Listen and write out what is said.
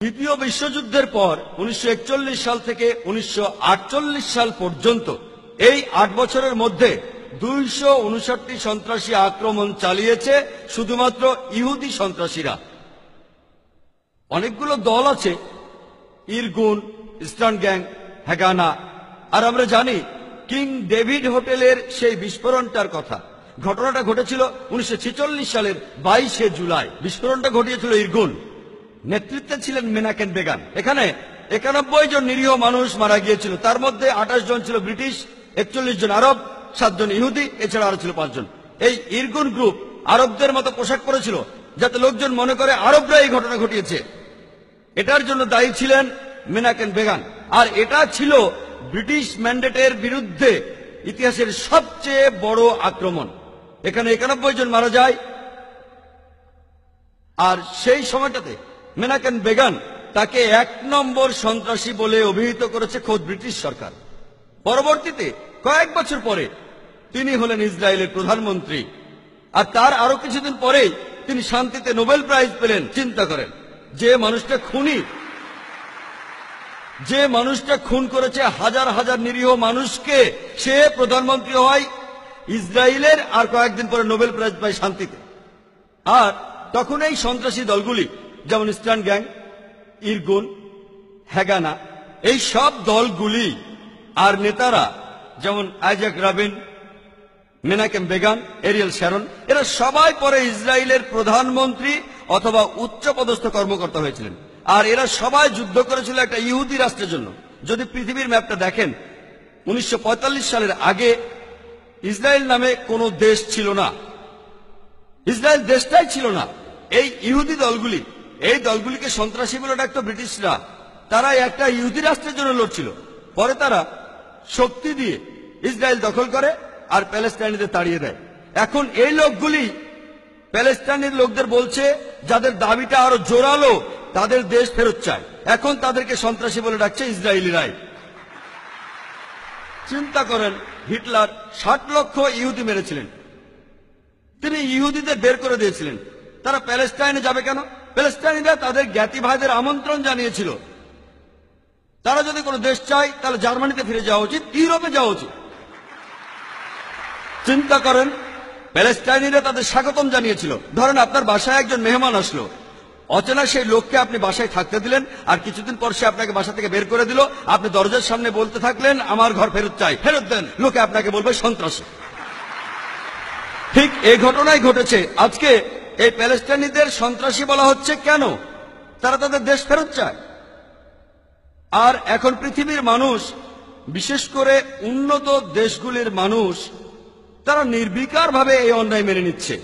দ্বিতীয় বিশ্বযুদ্ধের পর 1941 সাল থেকে 1948 সাল পর্যন্ত এই 8 বছরের মধ্যে 259টি সন্ত্রাসী আক্রমণ চালিয়েছে শুধুমাত্র ইহুদি সন্ত্রাসীরা। অনেকগুলো দল আছে, ইরগুন, ইস্টার্ন গ্যাং, হ্যাগানা। আর আমরা জানি কিং ডেভিড হোটেলের সেই বিস্ফোরণটার কথা। ঘটনাটা ঘটেছিল 1946 সালের 22শে জুলাই। বিস্ফোরণটা ঘটিয়েছিল ইরগুন, নেতৃত্বে ছিলেন মেনাকেন বেগান। এখানে 91 জন নিরীহ মানুষ মারা গিয়েছিল। তার মধ্যে 28 জন ছিল ব্রিটিশ, 41 জন আরব, 7 জন ইহুদি, এছাড়া আরো ছিল 5 জন। এই ইরগুন গ্রুপ আরবদের মতো পোশাক পরেছিল যাতে লোকজন মনে করে আরবরা এই ঘটনা ঘটিয়েছে। এটার জন্য দায়ী ছিলেন মেনাকেন বেগান। আর এটা ছিল ব্রিটিশ ম্যান্ডেটের বিরুদ্ধে ইতিহাসের সবচেয়ে বড় আক্রমণ। এখানে 91 জন মারা যায়। আর সেই সময়টাতে মেনাকেন বেগান তাকে 1 নম্বর সন্ত্রাসী বলে অভিহিত করেছে খোদ ব্রিটিশ সরকার। পরবর্তীতে কয়েক বছর পরে তিনি হলেন ইসরায়েলের প্রধানমন্ত্রী। আর তার আরো কিছুদিন পরেই তিনি শান্তিতে নোবেল প্রাইজ পেলেন। চিন্তা করেন, যে মানুষটা খুন করেছে হাজার হাজার নিরীহ মানুষকে, সে প্রধানমন্ত্রী হয় ইসরায়েলের, আর কয়েকদিন পরে নোবেল প্রাইজ পায় শান্তিতে। আর তখন এই সন্ত্রাসী দলগুলি যেমন ইস্টার্ন গ্যাং, ইরগুন, হ্যাগানা, এই সব দলগুলি আর নেতারা যেমন Isaac Rabin, Menachem Begin, Ariel Sharon, এরা সবাই পরে ইসরায়েলের প্রধানমন্ত্রী অথবা উচ্চপদস্থ কর্মকর্তা হয়েছিলেন। আর এরা সবাই যুদ্ধ করেছিল একটা ইহুদি রাষ্ট্রের জন্য। যদি পৃথিবীর ম্যাপটা দেখেন, 1945 সালের আগে ইসরায়েল নামে কোনো দেশ ছিল না। ইসরায়েল দেশটাই ছিল না। এই ইহুদি দলগুলি, এই দলগুলিকে সন্ত্রাসী বলে ডাকতো ব্রিটিশরা। তারা একটা ইহুদি রাষ্ট্রের জন্য লড়ছিল। পরে তারা শক্তি দিয়ে ইসরায়েল দখল করে আর প্যালেস্টাইনিদের তাড়িয়ে দেয়। এখন এই লোকগুলি প্যালেস্টাইনের লোকদের বলছে, যাদের দাবিটা আরো জোরালো, তাদের দেশ ফেরত চায়। এখন তাদেরকে সন্ত্রাসী বলে ডাকছে ইসরায়েলিরাই। চিন্তা করেন, হিটলার 60 লক্ষ ইহুদি মেরেছিলেন। তিনি ইহুদিদের বের করে দিয়েছিলেন। তারা প্যালেস্টাইনে যাবে কেন? প্যালেস্টাইনিরা তাদের জ্ঞাতি ভাইদের আমন্ত্রণ জানিয়েছিল। তারা যদি কোনো দেশ চায় তাহলে জার্মানিতে ফিরে যাওয়া উচিত, ইউরোপে যাওয়া উচিত। চিন্তা করেন, প্যালেস্টাইনিরা তাদের স্বাগতম জানিয়েছিল। ধরেন আপনার বাসায় একজন মেহমান আসলো, অচেনা সেই লোককে আপনি বাসায় থাকতে দিলেন, আর কিছুদিন পর সে আপনাকে বাসা থেকে বের করে দিল। আপনি দরজার সামনে বলতে থাকলেন, আমার ঘর ফেরত চাই, ফেরত দেন। লোকে আপনাকে বলবে সন্ত্রাসী। ঠিক এই ঘটনাই ঘটেছে। আজকে এই প্যালেস্টাইনিদের সন্ত্রাসী বলা হচ্ছে কেন? তারা তাদের দেশ ফেরত চায়। আর এখন পৃথিবীর মানুষ, বিশেষ করে উন্নত দেশগুলির মানুষ, তারা নির্বিকারভাবে এই অন্যায় মেনে নিচ্ছে।